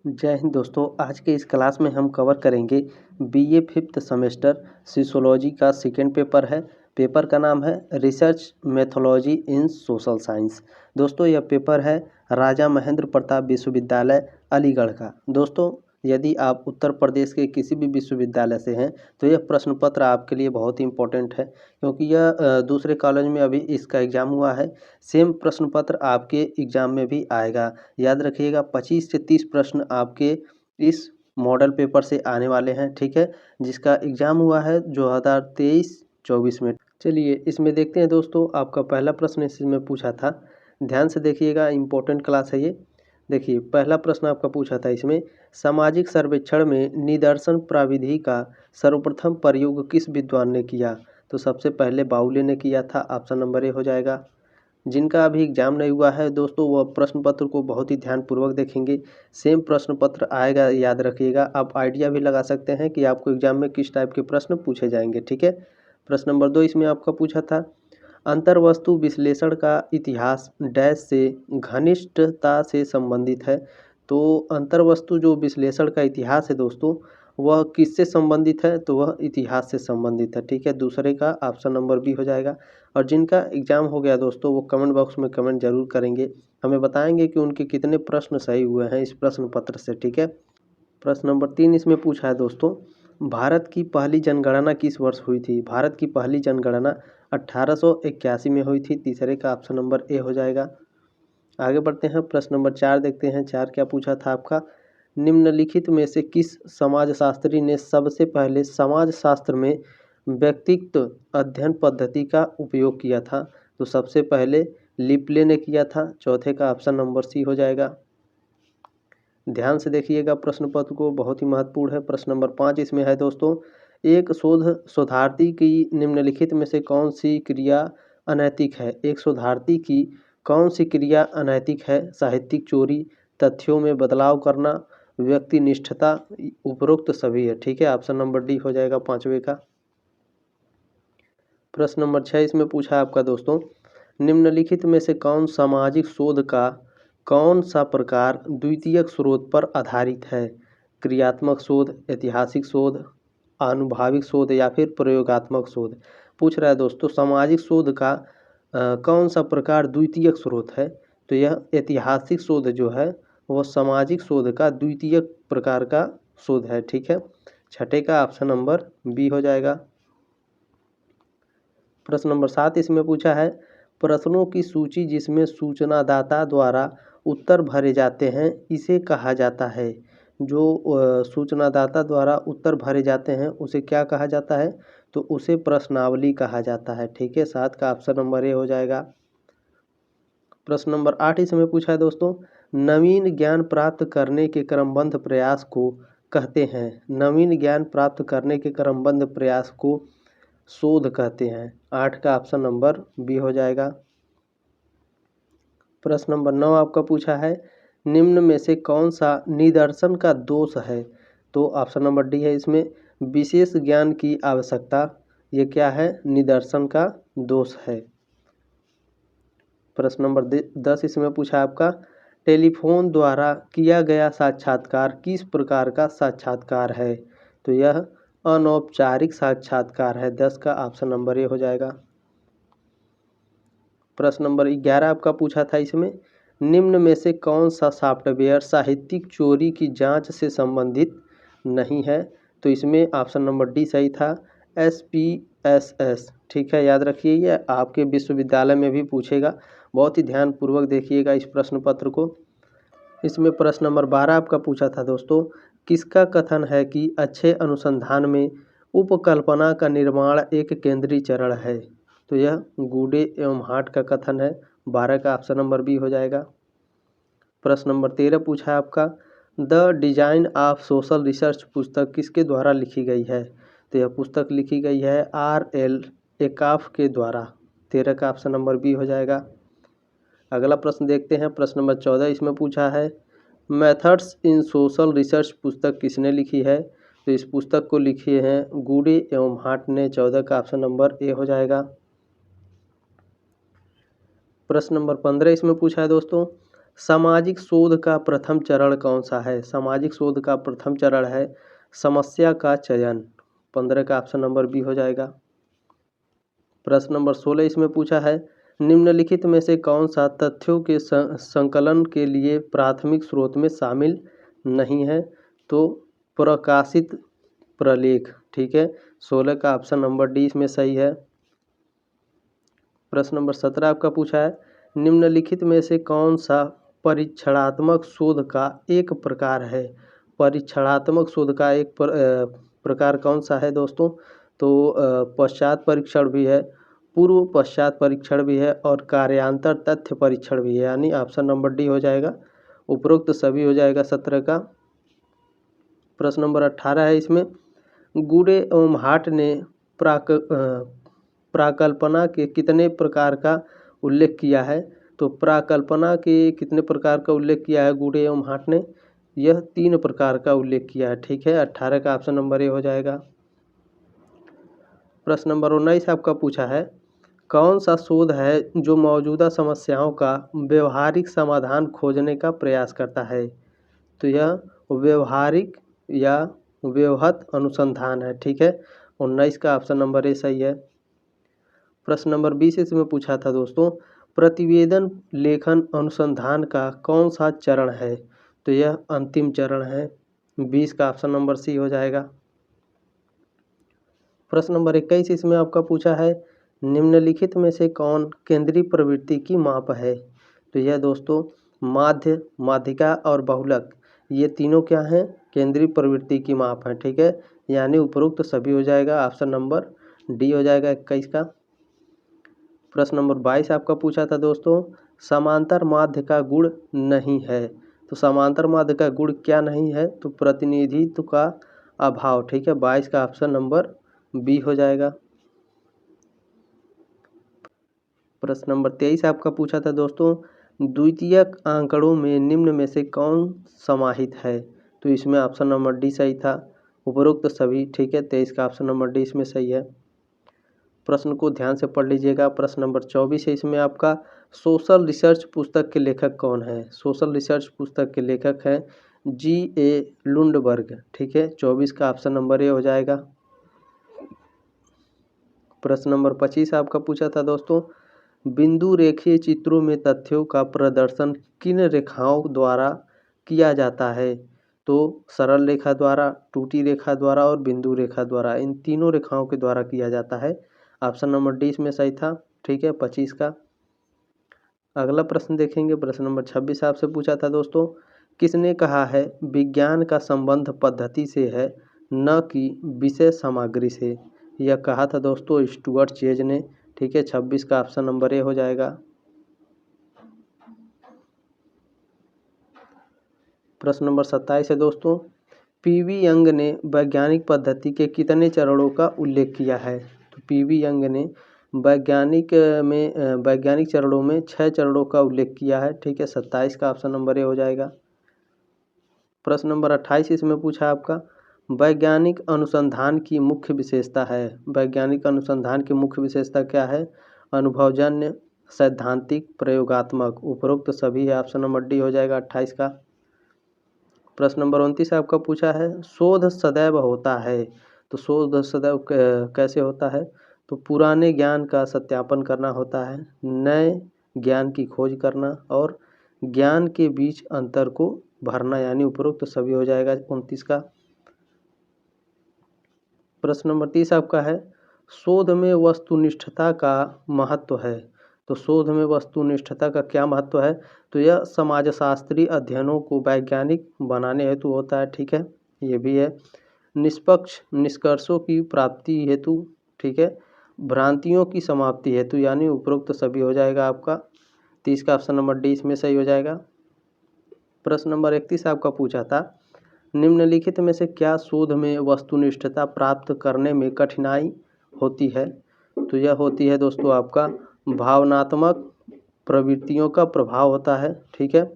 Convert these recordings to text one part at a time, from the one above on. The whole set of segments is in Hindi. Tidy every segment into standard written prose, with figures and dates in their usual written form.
जय हिंद दोस्तों। आज के इस क्लास में हम कवर करेंगे बीए फिफ्थ सेमेस्टर सोशियोलॉजी का सेकेंड पेपर है। पेपर का नाम है रिसर्च मेथोलॉजी इन सोशल साइंस। दोस्तों यह पेपर है राजा महेंद्र प्रताप विश्वविद्यालय अलीगढ़ का। दोस्तों यदि आप उत्तर प्रदेश के किसी भी विश्वविद्यालय से हैं तो यह प्रश्न पत्र आपके लिए बहुत ही इम्पोर्टेंट है, क्योंकि यह दूसरे कॉलेज में अभी इसका एग्ज़ाम हुआ है। सेम प्रश्न पत्र आपके एग्ज़ाम में भी आएगा। याद रखिएगा 25 से 30 प्रश्न आपके इस मॉडल पेपर से आने वाले हैं, ठीक है, जिसका एग्ज़ाम हुआ है 2023-24 में। चलिए इसमें देखते हैं दोस्तों। आपका पहला प्रश्न इसमें पूछा था, ध्यान से देखिएगा, इम्पोर्टेंट क्लास है ये। देखिए पहला प्रश्न आपका पूछा था इसमें, सामाजिक सर्वेक्षण में निदर्शन प्राविधि का सर्वप्रथम प्रयोग किस विद्वान ने किया? तो सबसे पहले बाउले ने किया था। ऑप्शन नंबर ए हो जाएगा। जिनका अभी एग्जाम नहीं हुआ है दोस्तों वह प्रश्न पत्र को बहुत ही ध्यानपूर्वक देखेंगे। सेम प्रश्न पत्र आएगा, याद रखिएगा। आप आइडिया भी लगा सकते हैं कि आपको एग्जाम में किस टाइप के प्रश्न पूछे जाएंगे, ठीक है। प्रश्न नंबर 2 इसमें आपका पूछा था, अंतर्वस्तु विश्लेषण का इतिहास डैश से घनिष्ठता से संबंधित है। तो अंतर्वस्तु जो विश्लेषण का इतिहास है दोस्तों वह किससे संबंधित है? तो वह इतिहास से संबंधित है, ठीक है। दूसरे का ऑप्शन नंबर बी हो जाएगा। और जिनका एग्जाम हो गया दोस्तों वो कमेंट बॉक्स में कमेंट जरूर करेंगे, हमें बताएंगे कि उनके कितने प्रश्न सही हुए हैं इस प्रश्न पत्र से, ठीक है। प्रश्न नंबर 3 इसमें पूछा है दोस्तों, भारत की पहली जनगणना किस वर्ष हुई थी? भारत की पहली जनगणना 1881 में हुई थी। तीसरे का ऑप्शन नंबर ए हो जाएगा। आगे बढ़ते हैं, प्रश्न नंबर 4 देखते हैं। 4 क्या पूछा था आपका, निम्नलिखित में से किस समाजशास्त्री ने सबसे पहले समाजशास्त्र में व्यक्तित्व अध्ययन पद्धति का उपयोग किया था? तो सबसे पहले लिपले ने किया था। चौथे का ऑप्शन नंबर सी हो जाएगा। ध्यान से देखिएगा प्रश्न पत्र को, बहुत ही महत्वपूर्ण है। प्रश्न नंबर 5 इसमें है दोस्तों, एक शोधार्थी की निम्नलिखित में से कौन सी क्रिया अनैतिक है? एक शोधार्थी की कौन सी क्रिया अनैतिक है? साहित्यिक चोरी, तथ्यों में बदलाव करना, व्यक्तिनिष्ठता, उपरोक्त सभी है, ठीक है। ऑप्शन नंबर डी हो जाएगा पांचवे का। प्रश्न नंबर 6 इसमें पूछा आपका दोस्तों, निम्नलिखित में से कौन सामाजिक शोध का कौन सा प्रकार द्वितीयक स्रोत पर आधारित है? क्रियात्मक शोध, ऐतिहासिक शोध, आनुभविक शोध या फिर प्रयोगात्मक शोध? पूछ रहा है दोस्तों सामाजिक शोध का कौन सा प्रकार द्वितीयक स्रोत है? तो यह ऐतिहासिक शोध जो है वह सामाजिक शोध का द्वितीयक प्रकार का शोध है, ठीक है। छठे का ऑप्शन नंबर बी हो जाएगा। प्रश्न नंबर 7 इसमें पूछा है, प्रश्नों की सूची जिसमें सूचनादाता द्वारा उत्तर भरे जाते हैं इसे कहा जाता है? जो सूचनादाता द्वारा उत्तर भरे जाते हैं उसे क्या कहा जाता है? तो उसे प्रश्नावली कहा जाता है, ठीक है। 7 का ऑप्शन नंबर ए हो जाएगा। प्रश्न नंबर 8 इसमें पूछा है दोस्तों, नवीन ज्ञान प्राप्त करने के क्रमबद्ध प्रयास को कहते हैं? नवीन ज्ञान प्राप्त करने के क्रमबद्ध प्रयास को शोध कहते हैं। 8 का ऑप्शन नंबर बी हो जाएगा। प्रश्न नंबर 9 आपका पूछा है, निम्न में से कौन सा निदर्शन का दोष है? तो ऑप्शन नंबर डी है इसमें, विशेष ज्ञान की आवश्यकता। ये क्या है? निदर्शन का दोष है। प्रश्न नंबर 10 इसमें पूछा आपका, टेलीफोन द्वारा किया गया साक्षात्कार किस प्रकार का साक्षात्कार है? तो यह अनौपचारिक साक्षात्कार है। 10 का ऑप्शन नंबर ए हो जाएगा। प्रश्न नंबर 11 आपका पूछा था इसमें, निम्न में से कौन सा सॉफ्टवेयर साहित्यिक चोरी की जांच से संबंधित नहीं है? तो इसमें ऑप्शन नंबर डी सही था, SPSS, ठीक है। याद रखिए ये आपके विश्वविद्यालय में भी पूछेगा, बहुत ही ध्यानपूर्वक देखिएगा इस प्रश्न पत्र को। इसमें प्रश्न नंबर 12 आपका पूछा था दोस्तों, किसका कथन है कि अच्छे अनुसंधान में उपकल्पना का निर्माण एक केंद्रीय चरण है? तो यह गूडे एवं हार्ट का कथन है। 12 का ऑप्शन नंबर बी हो जाएगा। प्रश्न नंबर 13 पूछा है आपका, the design of social research पुस्तक किसके द्वारा लिखी गई है? तो यह पुस्तक लिखी गई है RL एकाफ के द्वारा। 13 का ऑप्शन नंबर बी हो जाएगा। अगला प्रश्न देखते हैं। प्रश्न नंबर 14 इसमें पूछा है, मेथड्स इन सोशल रिसर्च पुस्तक किसने लिखी है? तो इस पुस्तक को लिखी है गूडे एवं हार्ट ने। 14 का ऑप्शन नंबर ए हो जाएगा। प्रश्न नंबर 15 इसमें पूछा है दोस्तों, सामाजिक शोध का प्रथम चरण कौन सा है? सामाजिक शोध का प्रथम चरण है समस्या का चयन। 15 का ऑप्शन नंबर बी हो जाएगा। प्रश्न नंबर 16 इसमें पूछा है निम्नलिखित में से कौन सा तथ्यों के संकलन के लिए प्राथमिक स्रोत में शामिल नहीं है? तो प्रकाशित प्रलेख, ठीक है। 16 का ऑप्शन नंबर डी इसमें सही है। प्रश्न नंबर 17 आपका पूछा है निम्नलिखित में से कौन सा परीक्षणात्मक शोध का एक प्रकार है? परीक्षणात्मक शोध का एक प्रकार कौन सा है दोस्तों? तो पश्चात परीक्षण भी है, पूर्व पश्चात परीक्षण भी है और कार्यांतर तथ्य परीक्षण भी है, यानी ऑप्शन नंबर डी हो जाएगा। उपरोक्त सभी हो जाएगा 17 का। प्रश्न नंबर 18 है इसमें गुडे एवं हार्ट ने प्राकल्पना के कितने प्रकार का उल्लेख किया है? तो प्राकल्पना के कितने प्रकार का उल्लेख किया है गुडे एवं हार्ट ने? यह 3 प्रकार का उल्लेख किया है, ठीक है। 18 का ऑप्शन नंबर ए हो जाएगा। प्रश्न नंबर 19 आपका पूछा है कौन सा शोध है जो मौजूदा समस्याओं का व्यवहारिक समाधान खोजने का प्रयास करता है? तो यह व्यवहारिक या व्यवहत अनुसंधान है, ठीक है। 19 का ऑप्शन नंबर ए सही है। प्रश्न नंबर 20 इसमें पूछा था दोस्तों प्रतिवेदन लेखन अनुसंधान का कौन सा चरण है? तो यह अंतिम चरण है। 20 का ऑप्शन नंबर सी हो जाएगा। प्रश्न नंबर 21 इसमें आपका पूछा है निम्नलिखित में से कौन केंद्रीय प्रवृत्ति की माप है? तो यह दोस्तों माध्य, माध्यिका और बहुलक, ये तीनों क्या हैं? केंद्रीय प्रवृत्ति की माप है, ठीक है। यानी उपरोक्त सभी हो जाएगा। ऑप्शन नंबर डी हो जाएगा 21 का। प्रश्न नंबर 22 आपका पूछा था दोस्तों समांतर माध्य का गुण नहीं है। तो समांतर माध्य का गुण क्या नहीं है? तो प्रतिनिधित्व का अभाव, ठीक है। 22 का ऑप्शन नंबर बी हो जाएगा। प्रश्न नंबर 23 आपका पूछा था दोस्तों द्वितीयक आंकड़ों में निम्न में से कौन समाहित है? तो इसमें ऑप्शन नंबर डी सही था। उपरोक्त सभी, ठीक है। 23 का ऑप्शन नंबर डी इसमें सही है। प्रश्न को ध्यान से पढ़ लीजिएगा। प्रश्न नंबर 24 है इसमें आपका सोशल रिसर्च पुस्तक के लेखक कौन है? सोशल रिसर्च पुस्तक के लेखक हैं G.A. लुंडबर्ग, ठीक है। 24 का ऑप्शन नंबर ए हो जाएगा। प्रश्न नंबर 25 आपका पूछा था दोस्तों बिंदु रेखीय चित्रों में तथ्यों का प्रदर्शन किन रेखाओं द्वारा किया जाता है? तो सरल रेखा द्वारा, टूटी रेखा द्वारा और बिंदु रेखा द्वारा, इन तीनों रेखाओं के द्वारा किया जाता है। ऑप्शन नंबर डी इसमें सही था, ठीक है। 25 का अगला प्रश्न देखेंगे। प्रश्न नंबर 26 आपसे पूछा था दोस्तों किसने कहा है विज्ञान का संबंध पद्धति से है न कि विषय सामग्री से? यह कहा था दोस्तों स्टुअर्ट चेज ने, ठीक है। 26 का ऑप्शन नंबर ए हो जाएगा। प्रश्न नंबर 27 है दोस्तों पीवी यंग ने वैज्ञानिक पद्धति के कितने चरणों का उल्लेख किया है? तो पीवी यंग ने वैज्ञानिक चरणों में 6 चरणों का उल्लेख किया है, ठीक है। 27 का ऑप्शन नंबर ए हो जाएगा। प्रश्न नंबर 28 इसमें पूछा आपका वैज्ञानिक अनुसंधान की मुख्य विशेषता है। वैज्ञानिक अनुसंधान की मुख्य विशेषता क्या है? अनुभवजन्य, सैद्धांतिक, प्रयोगात्मक। उपरोक्त सभी है। ऑप्शन नंबर डी हो जाएगा 28 का। प्रश्न नंबर 29 आपका पूछा है शोध सदैव होता है। तो शोध सदैव कैसे होता है? तो पुराने ज्ञान का सत्यापन करना होता है, नए ज्ञान की खोज करना और ज्ञान के बीच अंतर को भरना, यानी उपरोक्त तो सभी हो जाएगा 29 का। प्रश्न नंबर 30 आपका है शोध में वस्तुनिष्ठता का महत्व है। तो शोध में वस्तुनिष्ठता का क्या महत्व है? तो यह समाजशास्त्री अध्ययनों को वैज्ञानिक बनाने हेतु होता है, ठीक है। ये भी है निष्पक्ष निष्कर्षों की प्राप्ति हेतु, ठीक है। भ्रांतियों की समाप्ति हेतु, यानी उपरोक्त सभी हो जाएगा आपका। 30 का ऑप्शन नंबर डी इसमें सही हो जाएगा। प्रश्न नंबर 31 आपका पूछा था निम्नलिखित में से क्या शोध में वस्तुनिष्ठता प्राप्त करने में कठिनाई होती है? तो यह होती है दोस्तों आपका भावनात्मक प्रवृत्तियों का प्रभाव होता है, ठीक है।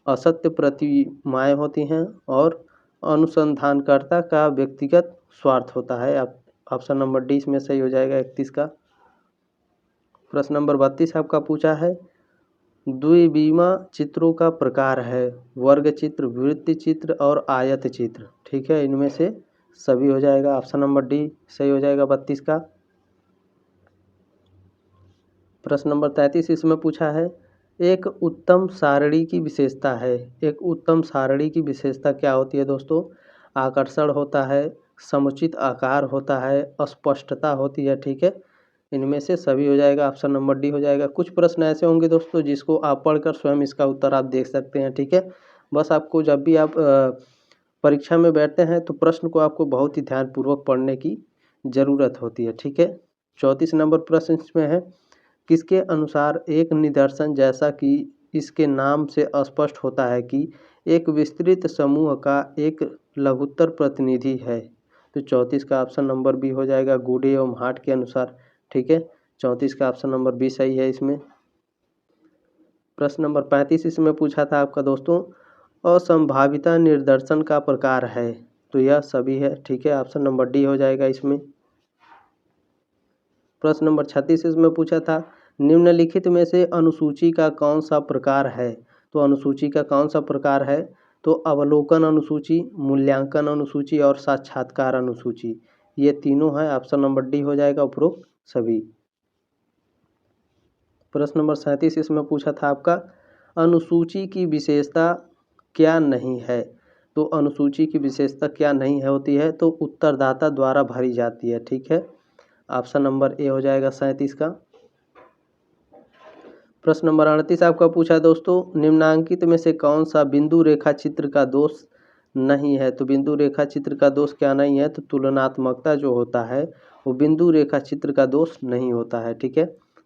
असत्य प्रतिमाएँ होती हैं और अनुसंधानकर्ता का व्यक्तिगत स्वार्थ होता है। ऑप्शन नंबर डी इसमें सही हो जाएगा 31 का। प्रश्न नंबर 32 आपका पूछा है द्विविमा चित्रों का प्रकार है वर्ग चित्र, वृत्त चित्र और आयत चित्र। ठीक है, इनमें से सभी हो जाएगा। ऑप्शन नंबर डी सही हो जाएगा 32 का। प्रश्न नंबर 33 इसमें पूछा है एक उत्तम सारणी की विशेषता है। एक उत्तम सारणी की विशेषता क्या होती है दोस्तों? आकर्षण होता है, समुचित आकार होता है, अस्पष्टता होती है। ठीक है, इनमें से सभी हो जाएगा। ऑप्शन नंबर डी हो जाएगा। कुछ प्रश्न ऐसे होंगे दोस्तों जिसको आप पढ़कर स्वयं इसका उत्तर आप देख सकते हैं। ठीक है, बस आपको जब भी आप परीक्षा में बैठते हैं तो प्रश्न को आपको बहुत ही ध्यानपूर्वक पढ़ने की ज़रूरत होती है। ठीक है, 34 नंबर प्रश्न इसमें है किसके अनुसार एक निदर्शन जैसा कि इसके नाम से स्पष्ट होता है कि एक विस्तृत समूह का एक लघुत्तर प्रतिनिधि है। तो 34 का ऑप्शन नंबर बी हो जाएगा गूढ़े एवं हाट के अनुसार। ठीक है, 34 का ऑप्शन नंबर बी सही है इसमें। प्रश्न नंबर 35 इसमें पूछा था आपका दोस्तों असंभाविता निर्दर्शन का प्रकार है। तो यह सभी है। ठीक है, ऑप्शन नंबर डी हो जाएगा इसमें। प्रश्न नंबर 36 इसमें पूछा था निम्नलिखित में से अनुसूची का कौन सा प्रकार है। तो अनुसूची का कौन सा प्रकार है? तो अवलोकन अनुसूची, मूल्यांकन अनुसूची और साक्षात्कार अनुसूची, ये तीनों है। ऑप्शन नंबर डी हो जाएगा उपरोक्त सभी। प्रश्न नंबर 37 इसमें पूछा था आपका अनुसूची की विशेषता क्या नहीं है। तो अनुसूची की विशेषता क्या नहीं है होती है? तो उत्तरदाता द्वारा भरी जाती है। ठीक है, ऑप्शन नंबर ए हो जाएगा 37 का। प्रश्न नंबर 38 आपका पूछा दोस्तों निम्नांकित में से कौन सा बिंदु रेखा चित्र का दोष नहीं है। तो बिंदु रेखा चित्र का दोष क्या नहीं है? तो तुलनात्मकता जो होता है वो बिंदु रेखा चित्र का दोष नहीं होता है। ठीक है,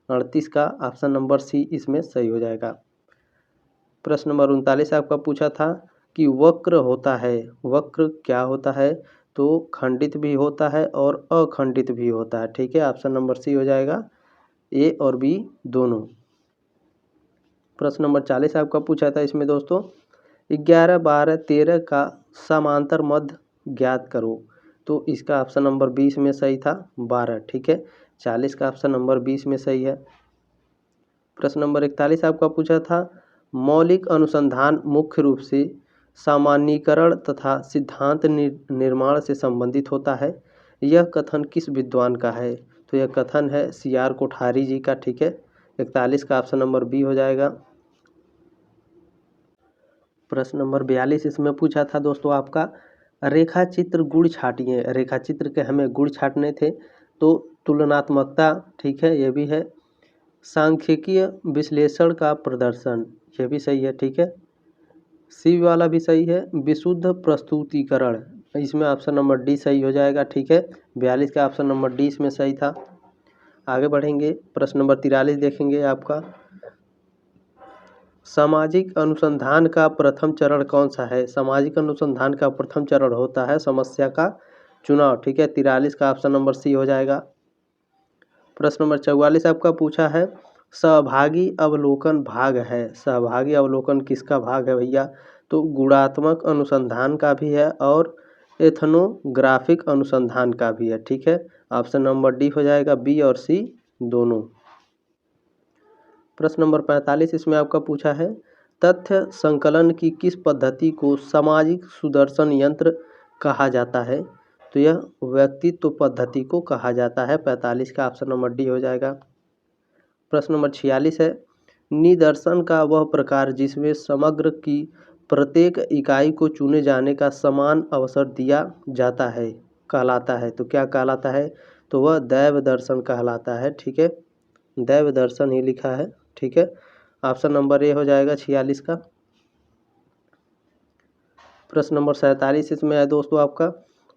38 का ऑप्शन नंबर सी इसमें सही हो जाएगा। प्रश्न नंबर 39 आपका पूछा था कि वक्र होता है, वक्र क्या होता है? तो खंडित भी होता है और अखंडित भी होता है। ठीक है, ऑप्शन नंबर सी हो जाएगा, ए और बी दोनों। प्रश्न नंबर 40 आपका पूछा था इसमें दोस्तों 11, 12, 13 का समांतर मध्य ज्ञात करो। तो इसका ऑप्शन नंबर 20 में सही था 12। ठीक है, 40 का ऑप्शन नंबर 20 में सही है। प्रश्न नंबर 41 आपका पूछा था मौलिक अनुसंधान मुख्य रूप से सामान्यीकरण तथा सिद्धांत निर्माण से संबंधित होता है। यह कथन किस विद्वान का है? तो यह कथन है CR कोठारी जी का। ठीक है, 41 का ऑप्शन नंबर बी हो जाएगा। प्रश्न नंबर 42 इसमें पूछा था दोस्तों आपका रेखा चित्र गुण छाटिए। रेखा चित्र के हमें गुण छाटने थे। तो तुलनात्मकता, ठीक है, ये भी है। सांख्यिकीय विश्लेषण का प्रदर्शन, ये भी सही है। ठीक है, सी वाला भी सही है। विशुद्ध प्रस्तुतिकरण, इसमें ऑप्शन नंबर डी सही हो जाएगा। ठीक है, 42 का ऑप्शन नंबर डी इसमें सही था। आगे बढ़ेंगे, प्रश्न नंबर 43 देखेंगे आपका सामाजिक अनुसंधान का प्रथम चरण कौन सा है? सामाजिक अनुसंधान का प्रथम चरण होता है समस्या का चुनाव। ठीक है, 43 का ऑप्शन नंबर सी हो जाएगा। प्रश्न नंबर 44 आपका पूछा है सहभागी अवलोकन भाग है। सहभागी अवलोकन किसका भाग है भैया? तो गुणात्मक अनुसंधान का भी है और एथनोग्राफिक अनुसंधान का भी है। ठीक है, ऑप्शन नंबर डी हो जाएगा, बी और सी दोनों। प्रश्न नंबर 45 इसमें आपका पूछा है तथ्य संकलन की किस पद्धति को सामाजिक सुदर्शन यंत्र कहा जाता है? तो यह व्यक्तित्व पद्धति को कहा जाता है। 45 का ऑप्शन नंबर डी हो जाएगा। प्रश्न नंबर 46 है निदर्शन का वह प्रकार जिसमें समग्र की प्रत्येक इकाई को चुने जाने का समान अवसर दिया जाता है कहलाता है। तो क्या कहलाता है? तो वह दैव दर्शन कहलाता है। ठीक है, दैव दर्शन ही लिखा है। ठीक है, ऑप्शन नंबर ए हो जाएगा 46 का। प्रश्न नंबर 47 इसमें है दोस्तों आपका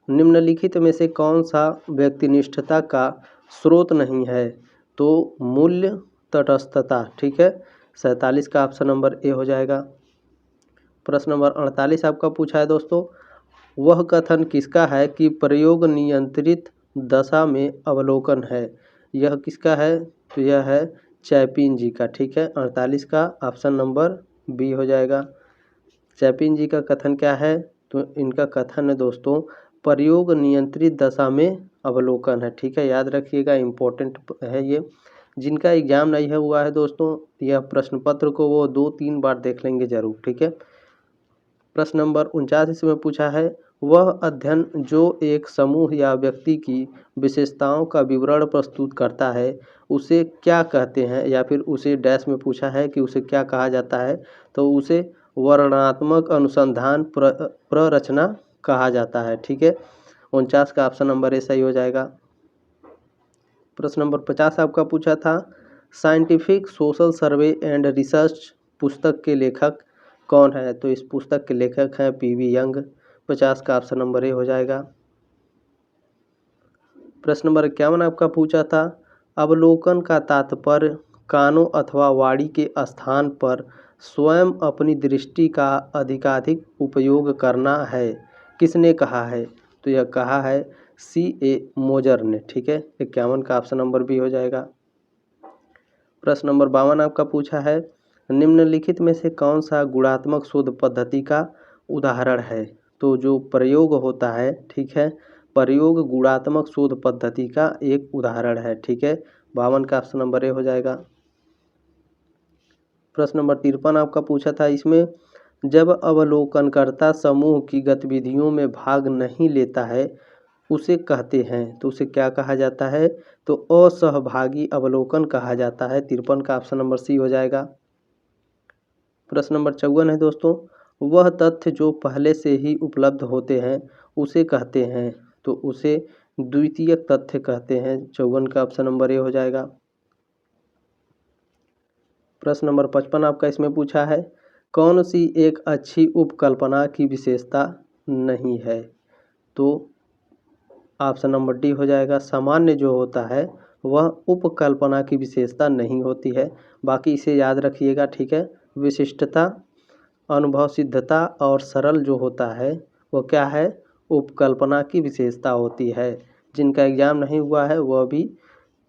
निम्नलिखित में से कौन सा व्यक्तिनिष्ठता का स्रोत नहीं है? तो मूल्य तटस्थता। ठीक है, 47 का ऑप्शन नंबर ए हो जाएगा। प्रश्न नंबर 48 आपका पूछा है दोस्तों वह कथन किसका है कि प्रयोग नियंत्रित दशा में अवलोकन है? यह किसका है? तो यह है चैपिन जी का। ठीक है, 48 का ऑप्शन नंबर बी हो जाएगा। चैपिन जी का कथन क्या है? तो इनका कथन है दोस्तों प्रयोग नियंत्रित दशा में अवलोकन है। ठीक है, याद रखिएगा, इम्पोर्टेंट है ये। जिनका एग्जाम नहीं है हुआ है दोस्तों, यह प्रश्न पत्र को वो 2-3 बार देख लेंगे जरूर, ठीक है। प्रश्न नंबर 49 इसमें पूछा है, वह अध्ययन जो एक समूह या व्यक्ति की विशेषताओं का विवरण प्रस्तुत करता है उसे क्या कहते हैं, या फिर उसे डैश में पूछा है कि उसे क्या कहा जाता है, तो उसे वर्णनात्मक अनुसंधान प्ररचना कहा जाता है, ठीक है। 49 का ऑप्शन नंबर ए सही हो जाएगा। प्रश्न नंबर 50 आपका पूछा था, scientific social survey and research पुस्तक के लेखक कौन है, तो इस पुस्तक के लेखक हैं पीवी यंग। 50 का ऑप्शन नंबर ए हो जाएगा। प्रश्न नंबर 51 आपका पूछा था, अवलोकन का तात्पर्य कानों अथवा वाणी के स्थान पर स्वयं अपनी दृष्टि का अधिकाधिक उपयोग करना है, किसने कहा है, तो यह कहा है C.A. मोजर ने, ठीक है। 51 का ऑप्शन नंबर बी हो जाएगा। प्रश्न नंबर 52 आपका पूछा है, निम्नलिखित में से कौन सा गुणात्मक शोध पद्धति का उदाहरण है, तो जो प्रयोग होता है, ठीक है, प्रयोग गुणात्मक शोध पद्धति का एक उदाहरण है, ठीक है। 52 का ऑप्शन नंबर ए हो जाएगा। प्रश्न नंबर 53 आपका पूछा था, इसमें जब अवलोकनकर्ता समूह की गतिविधियों में भाग नहीं लेता है उसे कहते हैं, तो उसे क्या कहा जाता है, तो असहभागी अवलोकन कहा जाता है। 53 का ऑप्शन नंबर सी हो जाएगा। प्रश्न नंबर 54 है दोस्तों, वह तथ्य जो पहले से ही उपलब्ध होते हैं उसे कहते हैं, तो उसे द्वितीयक तथ्य कहते हैं। 54 का ऑप्शन नंबर ए हो जाएगा। प्रश्न नंबर 55 आपका इसमें पूछा है, कौन सी एक अच्छी उपकल्पना की विशेषता नहीं है, तो ऑप्शन नंबर डी हो जाएगा। सामान्य जो होता है वह उपकल्पना की विशेषता नहीं होती है, बाकी इसे याद रखिएगा, ठीक है। विशिष्टता, अनुभव सिद्धता और सरल जो होता है वो क्या है, उपकल्पना की विशेषता होती है। जिनका एग्जाम नहीं हुआ है वह भी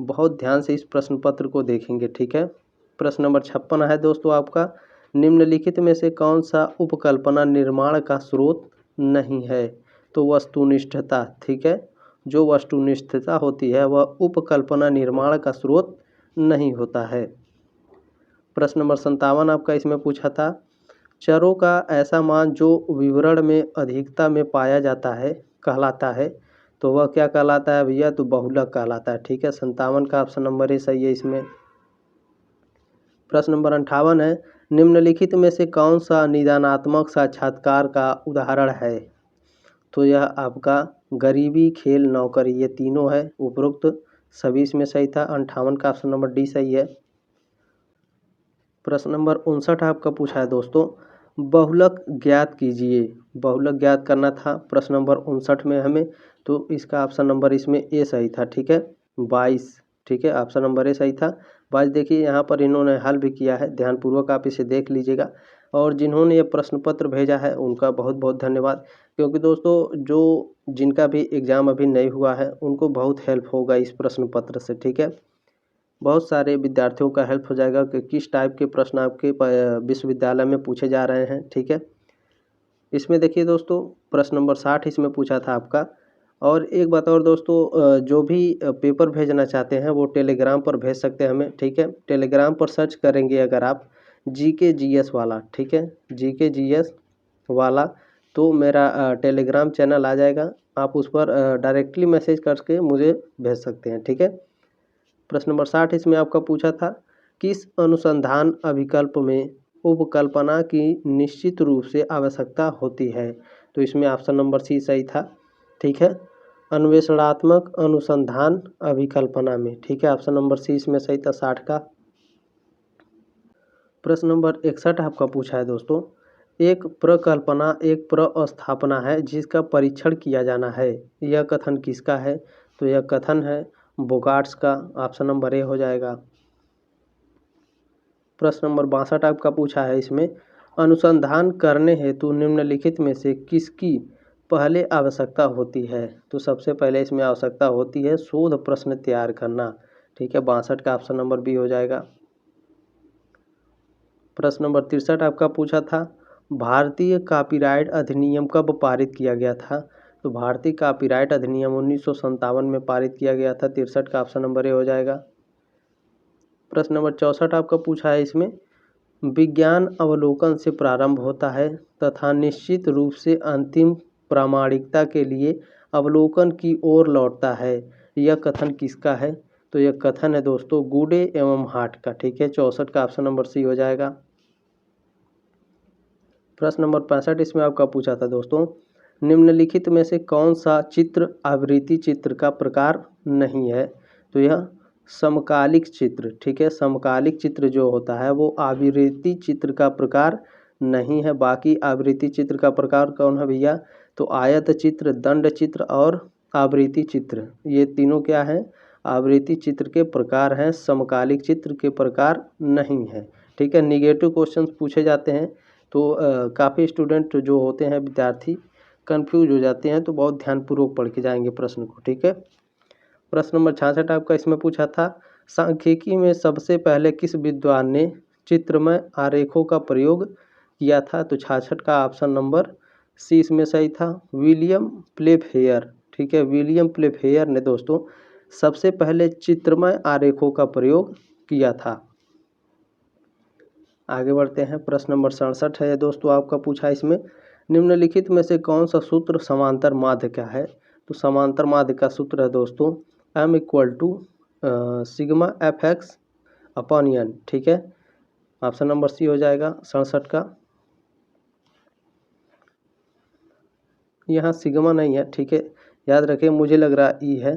बहुत ध्यान से इस प्रश्न पत्र को देखेंगे, ठीक है। प्रश्न नंबर 56 है दोस्तों आपका, निम्नलिखित में से कौन सा उपकल्पना निर्माण का स्रोत नहीं है, तो वस्तुनिष्ठता, ठीक है। जो वस्तुनिष्ठता होती है वह उपकल्पना निर्माण का स्रोत नहीं होता है। प्रश्न नंबर 57 आपका इसमें पूछा था, चरों का ऐसा मान जो विवरण में अधिकता में पाया जाता है कहलाता है, तो वह क्या कहलाता है भैया, तो बहुलक कहलाता है, ठीक है। 57 का ऑप्शन नंबर ए सही है इसमें। प्रश्न नंबर 58 है, निम्नलिखित में से कौन सा निदानात्मक साक्षात्कार का उदाहरण है, तो यह आपका गरीबी, खेल, नौकरी, ये तीनों है। उपरोक्त सभी इसमें सही था। 58 का ऑप्शन नंबर डी सही है। प्रश्न नंबर 59 आपका पूछा है दोस्तों, बहुलक ज्ञात कीजिए। बहुलक ज्ञात करना था प्रश्न नंबर 59 में हमें, तो इसका ऑप्शन नंबर इसमें ए सही था, ठीक है। 22, ठीक है, ऑप्शन नंबर ए सही था। 22 देखिए यहाँ पर इन्होंने हल भी किया है, ध्यानपूर्वक आप इसे देख लीजिएगा। और जिन्होंने ये प्रश्न पत्र भेजा है उनका बहुत बहुत धन्यवाद, क्योंकि दोस्तों जो जिनका भी एग्ज़ाम अभी नहीं हुआ है उनको बहुत हेल्प होगा इस प्रश्न पत्र से, ठीक है। बहुत सारे विद्यार्थियों का हेल्प हो जाएगा कि किस टाइप के प्रश्न आपके विश्वविद्यालय में पूछे जा रहे हैं, ठीक है। इसमें देखिए दोस्तों प्रश्न नंबर 60 इसमें पूछा था आपका। और एक बात और दोस्तों, जो भी पेपर भेजना चाहते हैं वो टेलीग्राम पर भेज सकते हैं हमें, ठीक है। टेलीग्राम पर सर्च करेंगे अगर आप GK GS वाला, ठीक है, GK GS वाला, तो मेरा टेलीग्राम चैनल आ जाएगा, आप उस पर डायरेक्टली मैसेज करके मुझे भेज सकते हैं, ठीक है। प्रश्न नंबर 60 इसमें आपका पूछा था, किस अनुसंधान अभिकल्प में उपकल्पना की निश्चित रूप से आवश्यकता होती है, तो इसमें ऑप्शन नंबर सी सही था, ठीक है। अन्वेषणात्मक अनुसंधान अभिकल्पना में, ठीक है, ऑप्शन नंबर सी इसमें सही था 60 का। प्रश्न नंबर 61 आपका पूछा है दोस्तों, एक प्रकल्पना एक प्रस्थापना है जिसका परीक्षण किया जाना है, यह कथन किसका है, तो यह कथन है बोगार्ट्स का। ऑप्शन नंबर ए हो जाएगा। प्रश्न नंबर 62 आपका पूछा है, इसमें अनुसंधान करने हेतु निम्नलिखित में से किसकी पहले आवश्यकता होती है, तो सबसे पहले इसमें आवश्यकता होती है शोध प्रश्न तैयार करना, ठीक है। 62 का ऑप्शन नंबर बी हो जाएगा। प्रश्न नंबर 63 आपका पूछा था, भारतीय कॉपीराइट अधिनियम कब पारित किया गया था, तो भारतीय कॉपीराइट अधिनियम 1957 में पारित किया गया था। 63 का ऑप्शन नंबर ए हो जाएगा। प्रश्न नंबर 64 आपका पूछा है इसमें, विज्ञान अवलोकन से प्रारंभ होता है तथा निश्चित रूप से अंतिम प्रामाणिकता के लिए अवलोकन की ओर लौटता है। यह कथन किसका है? तो यह कथन है दोस्तों गुडे एवं हार्ट का। ठीक है, 64 का ऑप्शन नंबर सी हो जाएगा। प्रश्न नंबर 65 इसमें आपका पूछा था दोस्तों, निम्नलिखित में से कौन सा चित्र आवृत्ति चित्र का प्रकार नहीं है? तो यह समकालिक चित्र। ठीक है, समकालिक चित्र जो होता है वो आवृत्ति चित्र का प्रकार नहीं है। बाकी आवृत्ति चित्र का प्रकार कौन है भैया? तो आयत चित्र, दंड चित्र और आवृत्ति चित्र, ये तीनों क्या है? आवृत्ति चित्र के प्रकार हैं, समकालिक चित्र के प्रकार नहीं है। ठीक है, निगेटिव क्वेश्चंस पूछे जाते हैं तो काफ़ी स्टूडेंट जो होते हैं विद्यार्थी कंफ्यूज हो जाते हैं, तो बहुत ध्यानपूर्वक पढ़ के जाएंगे प्रश्न को। ठीक है, प्रश्न नंबर 66 आपका इसमें पूछा था, सांख्यिकी में सबसे पहले किस विद्वान ने चित्रमय आरेखों का प्रयोग किया था? तो 66 का ऑप्शन नंबर सी इसमें सही था, विलियम प्लेफेयर। ठीक है, विलियम प्लेफेयर ने दोस्तों सबसे पहले चित्रमय आरेखों का प्रयोग किया था। आगे बढ़ते हैं, प्रश्न नंबर 67 है दोस्तों आपका पूछा इसमें, निम्नलिखित में से कौन सा सूत्र समांतर माध्य का है? तो समांतर माध्य का सूत्र है दोस्तों m = sigma fx upon n। ठीक है, ऑप्शन नंबर सी हो जाएगा 67 का। यहाँ सिग्मा नहीं है। ठीक है, याद रखें, मुझे लग रहा ई है,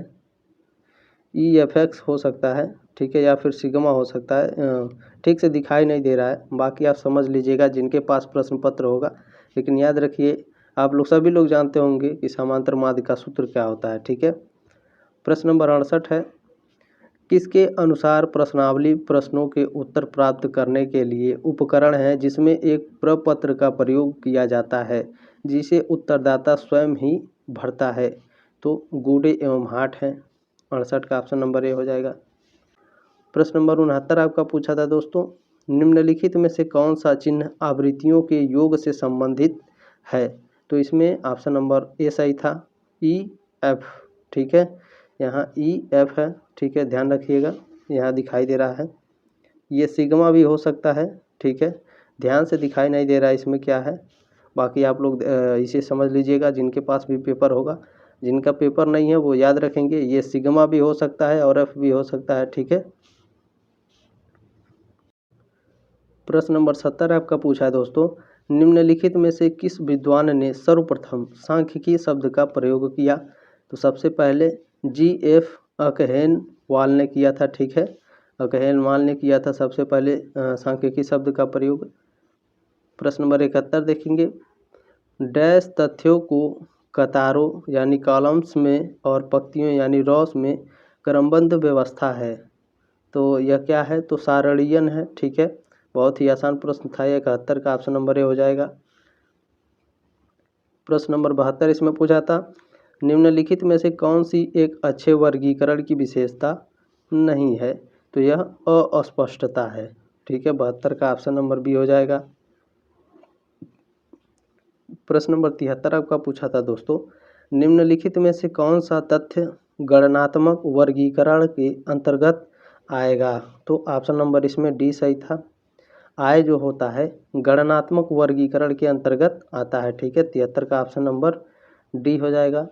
ई एफ एक्स हो सकता है। ठीक है, या फिर सिग्मा हो सकता है, ठीक से दिखाई नहीं दे रहा है। बाकी आप समझ लीजिएगा जिनके पास प्रश्न पत्र होगा, लेकिन याद रखिए आप लोग सभी लोग जानते होंगे कि समांतर माध्य का सूत्र क्या होता है। ठीक है, प्रश्न नंबर 68 है, किसके अनुसार प्रश्नावली प्रश्नों के उत्तर प्राप्त करने के लिए उपकरण है जिसमें एक प्रपत्र का प्रयोग किया जाता है जिसे उत्तरदाता स्वयं ही भरता है? तो गुडे एवं हार्ट है। 68 का ऑप्शन नंबर ए हो जाएगा। प्रश्न नंबर 69 आपका पूछा था दोस्तों, निम्नलिखित में से कौन सा चिन्ह आवृत्तियों के योग से संबंधित है? तो इसमें ऑप्शन नंबर ए सही था, ई एफ। ठीक है, यहाँ ई एफ है। ठीक है, ध्यान रखिएगा, यहाँ दिखाई दे रहा है, ये सिग्मा भी हो सकता है। ठीक है, ध्यान से दिखाई नहीं दे रहा है इसमें क्या है। बाकी आप लोग इसे समझ लीजिएगा जिनके पास भी पेपर होगा। जिनका पेपर नहीं है वो याद रखेंगे, ये सिग्मा भी हो सकता है और एफ भी हो सकता है। ठीक है, प्रश्न नंबर 70 आपका पूछा है दोस्तों, निम्नलिखित में से किस विद्वान ने सर्वप्रथम सांख्यिकी शब्द का प्रयोग किया? तो सबसे पहले जी.एफ. अकहेनवाल ने किया था। ठीक है, अकहेनवाल ने किया था सबसे पहले सांख्यिकी शब्द का प्रयोग। प्रश्न नंबर 71 देखेंगे, डैश तथ्यों को कतारों यानी कॉलम्स में और पंक्तियों यानी रॉस में क्रमबद्ध व्यवस्था है? तो यह क्या है? तो सारणीयन है। ठीक है, बहुत ही आसान प्रश्न था, 71 का ऑप्शन नंबर ए हो जाएगा। प्रश्न नंबर 72 इसमें पूछा था, निम्नलिखित में से कौन सी एक अच्छे वर्गीकरण की विशेषता नहीं है? तो यह अस्पष्टता है। ठीक है, 72 का ऑप्शन नंबर बी हो जाएगा। प्रश्न नंबर 73 आपका पूछा था दोस्तों, निम्नलिखित में से कौन सा तथ्य गणनात्मक वर्गीकरण के अंतर्गत आएगा? तो ऑप्शन नंबर इसमें डी सही था, आय जो होता है गणनात्मक वर्गीकरण के अंतर्गत आता है। ठीक है, 73 का ऑप्शन नंबर डी हो जाएगा।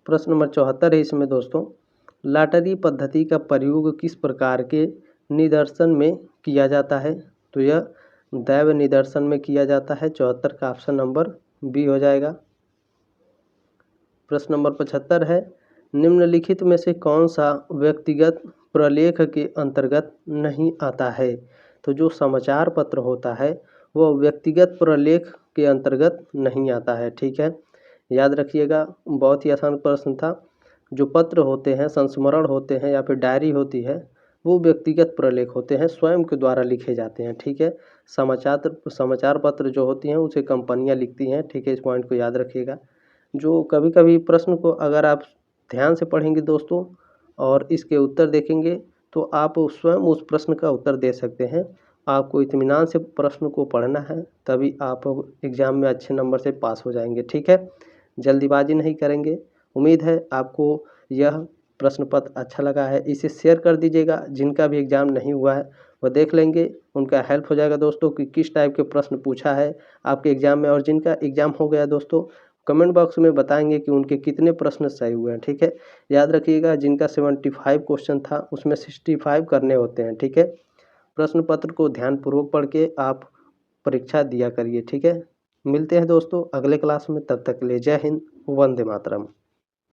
प्रश्न नंबर 74 है इसमें दोस्तों, लॉटरी पद्धति का प्रयोग किस प्रकार के निदर्शन में किया जाता है? तो यह दैव निदर्शन में किया जाता है। 74 का ऑप्शन नंबर बी हो जाएगा। प्रश्न नंबर 75 है, निम्नलिखित में से कौन सा व्यक्तिगत प्रलेख के अंतर्गत नहीं आता है? तो जो समाचार पत्र होता है वह व्यक्तिगत प्रलेख के अंतर्गत नहीं आता है। ठीक है, याद रखिएगा, बहुत ही आसान प्रश्न था। जो पत्र होते हैं, संस्मरण होते हैं या फिर डायरी होती है, वो व्यक्तिगत प्रलेख होते हैं, स्वयं के द्वारा लिखे जाते हैं। ठीक है, समाचार पत्र जो होती हैं उसे कंपनियां लिखती हैं। ठीक है, इस पॉइंट को याद रखिएगा। जो कभी कभी प्रश्न को अगर आप ध्यान से पढ़ेंगे दोस्तों और इसके उत्तर देखेंगे तो आप स्वयं उस प्रश्न का उत्तर दे सकते हैं। आपको इत्मीनान से प्रश्न को पढ़ना है, तभी आप एग्ज़ाम में अच्छे नंबर से पास हो जाएंगे। ठीक है, जल्दीबाजी नहीं करेंगे। उम्मीद है आपको यह प्रश्न पत्र अच्छा लगा है इसे शेयर कर दीजिएगा। जिनका भी एग्ज़ाम नहीं हुआ है वो देख लेंगे, उनका हेल्प हो जाएगा दोस्तों कि किस टाइप के प्रश्न पूछा है आपके एग्ज़ाम में। और जिनका एग्ज़ाम हो गया दोस्तों कमेंट बॉक्स में बताएंगे कि उनके कितने प्रश्न सही हुए हैं, ठीक है। याद रखिएगा जिनका 75 क्वेश्चन था उसमें 65 करने होते हैं, ठीक है। प्रश्न पत्र को ध्यानपूर्वक पढ़ के आप परीक्षा दिया करिए, ठीक है। मिलते हैं दोस्तों अगले क्लास में, तब तक के लिए जय हिंद, वंदे मातरम।